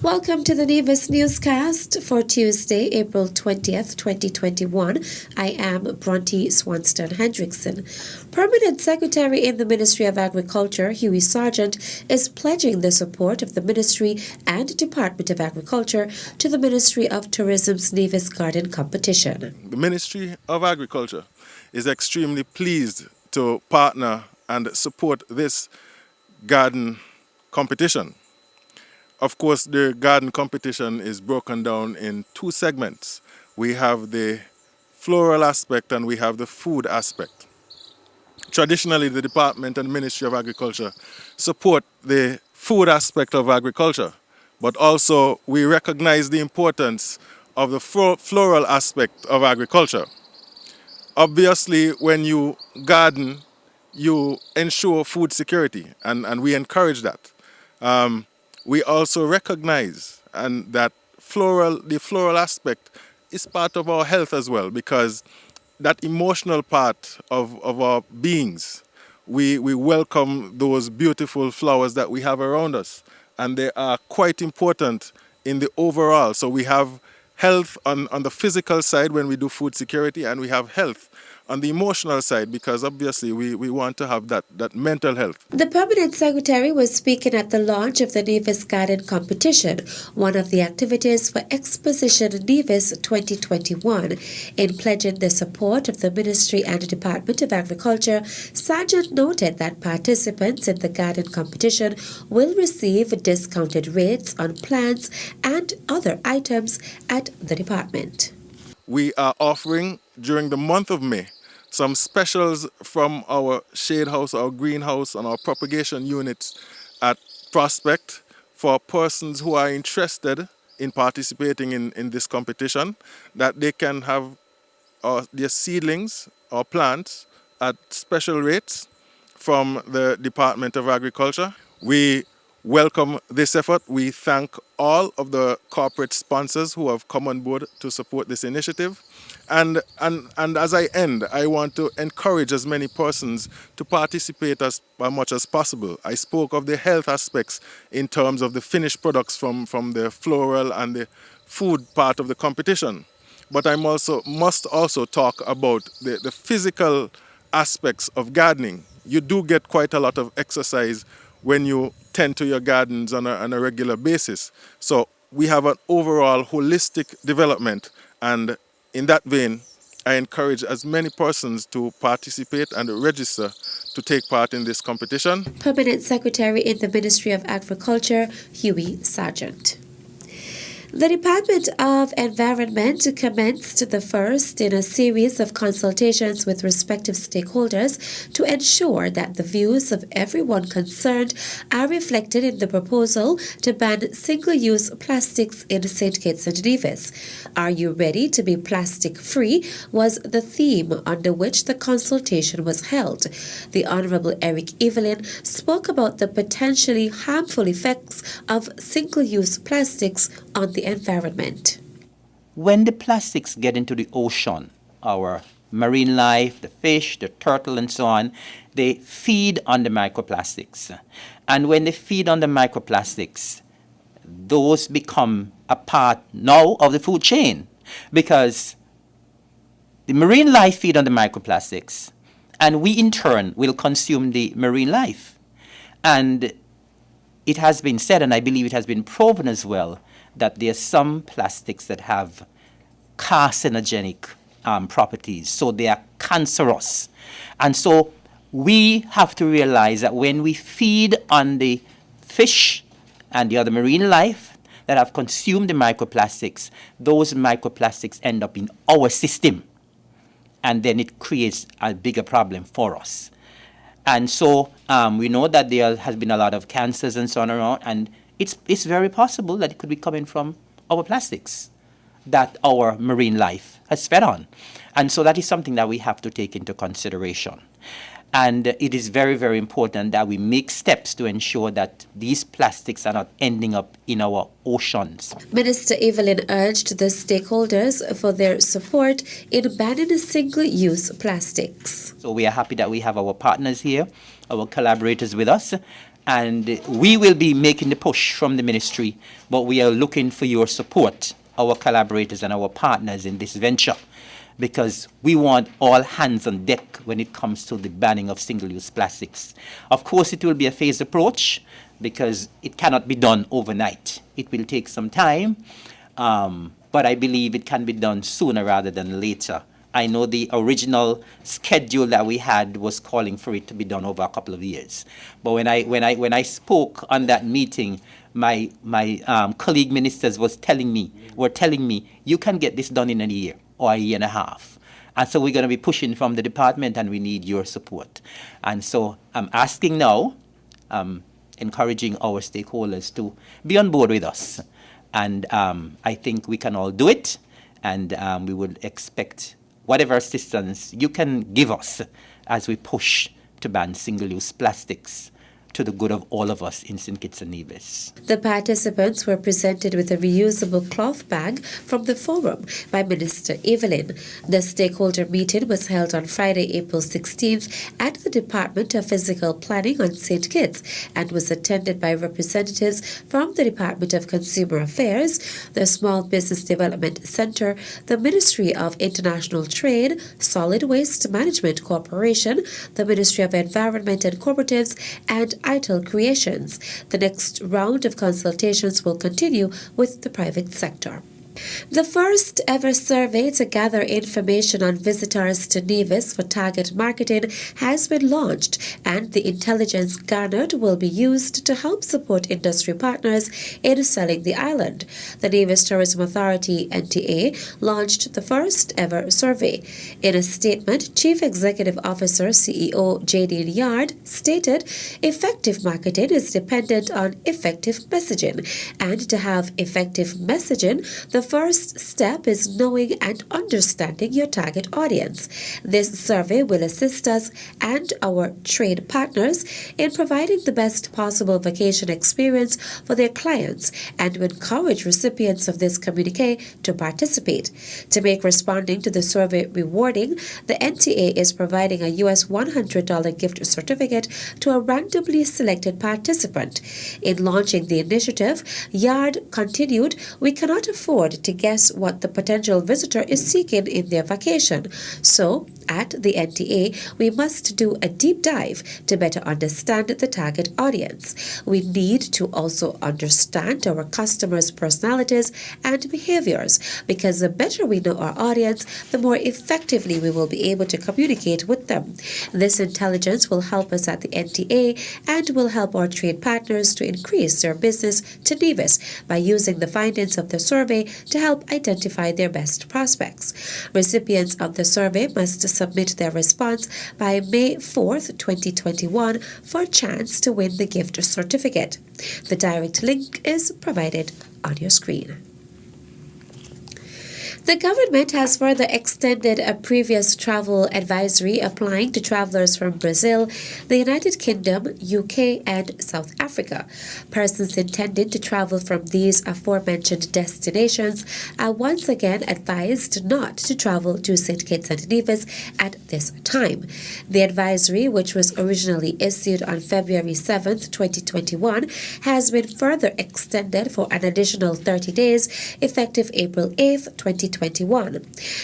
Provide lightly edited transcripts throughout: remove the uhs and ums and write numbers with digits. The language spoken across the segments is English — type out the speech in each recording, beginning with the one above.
Welcome to the Nevis newscast for Tuesday, April 20th, 2021. I am Bronte Swanston Hendrickson. Permanent Secretary in the Ministry of Agriculture, Hughie Sargent, is pledging the support of the Ministry and Department of Agriculture to the Ministry of Tourism's Nevis Garden Competition. The Ministry of Agriculture is extremely pleased to partner and support this garden competition. Of course, the garden competition is broken down in two segments. We have the floral aspect and we have the food aspect. Traditionally, the Department and Ministry of Agriculture support the food aspect of agriculture, but also we recognize the importance of the floral aspect of agriculture. Obviously, when you garden, you ensure food security, and we encourage that. We also recognize that the floral aspect is part of our health as well, because that emotional part of our beings, we welcome those beautiful flowers that we have around us, and they are quite important in the overall. So we have health on the physical side when we do food security, and we have health on the emotional side, because obviously we want to have that mental health. The Permanent Secretary was speaking at the launch of the Nevis Garden Competition, one of the activities for Exposition Nevis 2021. In pledging the support of the Ministry and Department of Agriculture, Sargent noted that participants in the garden competition will receive discounted rates on plants and other items at the department. We are offering during the month of May some specials from our shade house, our greenhouse, and our propagation units at Prospect for persons who are interested in participating in this competition, that they can have their seedlings or plants at special rates from the Department of Agriculture. We welcome this effort. We thank all of the corporate sponsors who have come on board to support this initiative. And as I end, I want to encourage as many persons to participate as much as possible. I spoke of the health aspects in terms of the finished products from the floral and the food part of the competition. But I must also talk about the physical aspects of gardening. You do get quite a lot of exercise when you tend to your gardens on a regular basis. So we have an overall holistic development, and in that vein, I encourage as many persons to participate and register to take part in this competition. Permanent Secretary in the Ministry of Agriculture, Hughie Sargent. The Department of Environment commenced the first in a series of consultations with respective stakeholders to ensure that the views of everyone concerned are reflected in the proposal to ban single-use plastics in St. Kitts and Nevis. Are you ready to be plastic-free was the theme under which the consultation was held. The Honourable Eric Evelyn spoke about the potentially harmful effects of single-use plastics on the environment. When the plastics get into the ocean, our marine life, the fish, the turtle, and so on, they feed on the microplastics. And when they feed on the microplastics, those become a part now of the food chain, because the marine life feed on the microplastics, and we in turn will consume the marine life. And it has been said, and I believe it has been proven as well, that there are some plastics that have carcinogenic properties, so they are cancerous. And so we have to realize that when we feed on the fish and the other marine life that have consumed the microplastics, those microplastics end up in our system, and then it creates a bigger problem for us. And so we know that there has been a lot of cancers and so on around, and it's very possible that it could be coming from our plastics that our marine life has fed on. And so that is something that we have to take into consideration. And it is very, very important that we make steps to ensure that these plastics are not ending up in our oceans. Minister Evelyn urged the stakeholders for their support in banning single-use plastics. So we are happy that we have our partners here, our collaborators with us, And we will be making the push from the ministry, but we are looking for your support, our collaborators and our partners in this venture, because we want all hands on deck when it comes to the banning of single-use plastics. Of course, it will be a phased approach because it cannot be done overnight. It will take some time, but I believe it can be done sooner rather than later. I know the original schedule that we had was calling for it to be done over a couple of years. But when I spoke on that meeting, my colleague ministers were telling me, you can get this done in a year or a year and a half. And so we're going to be pushing from the department, and we need your support. And so I'm asking now, encouraging our stakeholders to be on board with us. And I think we can all do it, and we would expect whatever assistance you can give us as we push to ban single-use plastics to the good of all of us in St. Kitts and Nevis. The participants were presented with a reusable cloth bag from the forum by Minister Evelyn. The stakeholder meeting was held on Friday, April 16th at the Department of Physical Planning on St. Kitts and was attended by representatives from the Department of Consumer Affairs, the Small Business Development Center, the Ministry of International Trade, Solid Waste Management Corporation, the Ministry of Environment and Cooperatives, and ITIL Creations. The next round of consultations will continue with the private sector. The first ever survey to gather information on visitors to Nevis for target marketing has been launched, and the intelligence garnered will be used to help support industry partners in selling the island. The Nevis Tourism Authority (NTA) launched the first ever survey. In a statement, Chief Executive Officer CEO Jadine Yard stated, "Effective marketing is dependent on effective messaging, and to have effective messaging, the first step is knowing and understanding your target audience. This survey will assist us and our trade partners in providing the best possible vacation experience for their clients and to encourage recipients of this communique to participate. To make responding to the survey rewarding, the NTA is providing a US $100 gift certificate to a randomly selected participant. In launching the initiative, Yard continued, "We cannot afford to guess what the potential visitor is seeking in their vacation. So, at the NTA, we must do a deep dive to better understand the target audience. We need to also understand our customers' personalities and behaviors, because the better we know our audience, the more effectively we will be able to communicate with them. This intelligence will help us at the NTA and will help our trade partners to increase their business to Nevis by using the findings of the survey to help identify their best prospects. Recipients of the survey must submit their response by May 4th, 2021 for a chance to win the gift certificate. The direct link is provided on your screen. The government has further extended a previous travel advisory applying to travelers from Brazil, the United Kingdom, UK, and South Africa. Persons intending to travel from these aforementioned destinations are once again advised not to travel to St. Kitts and Nevis at this time. The advisory, which was originally issued on February 7th, 2021, has been further extended for an additional 30 days, effective April 8th, 2021.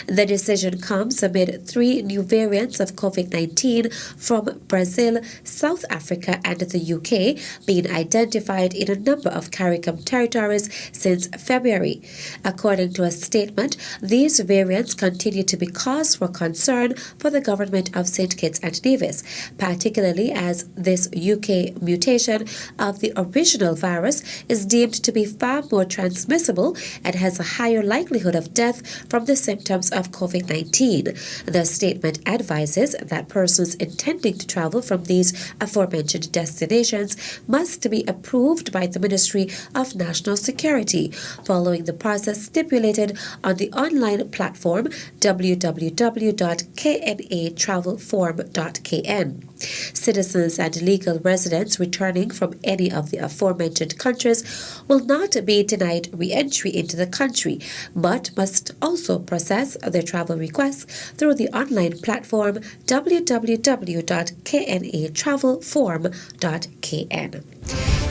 The decision comes amid 3 new variants of COVID-19 from Brazil, South Africa, and the UK being identified in a number of CARICOM territories since February. According to a statement, these variants continue to be cause for concern for the government of St. Kitts and Nevis, particularly as this UK mutation of the original virus is deemed to be far more transmissible and has a higher likelihood of death from the symptoms of COVID-19. The statement advises that persons intending to travel from these aforementioned destinations must be approved by the Ministry of National Security, following the process stipulated on the online platform www.knatravelform.kn. Citizens and legal residents returning from any of the aforementioned countries will not be denied re-entry into the country, but must also process their travel requests through the online platform www.knatravelform.kn.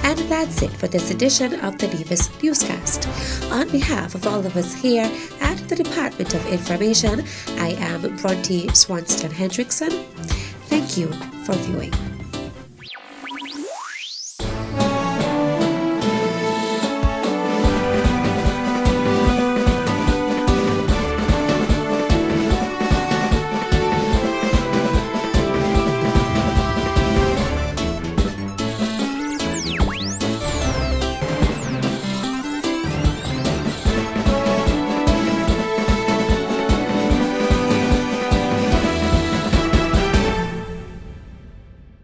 And that's it for this edition of the Nevis Newscast. On behalf of all of us here at the Department of Information, I am Bronte Swanston Hendrickson. Thank you for viewing.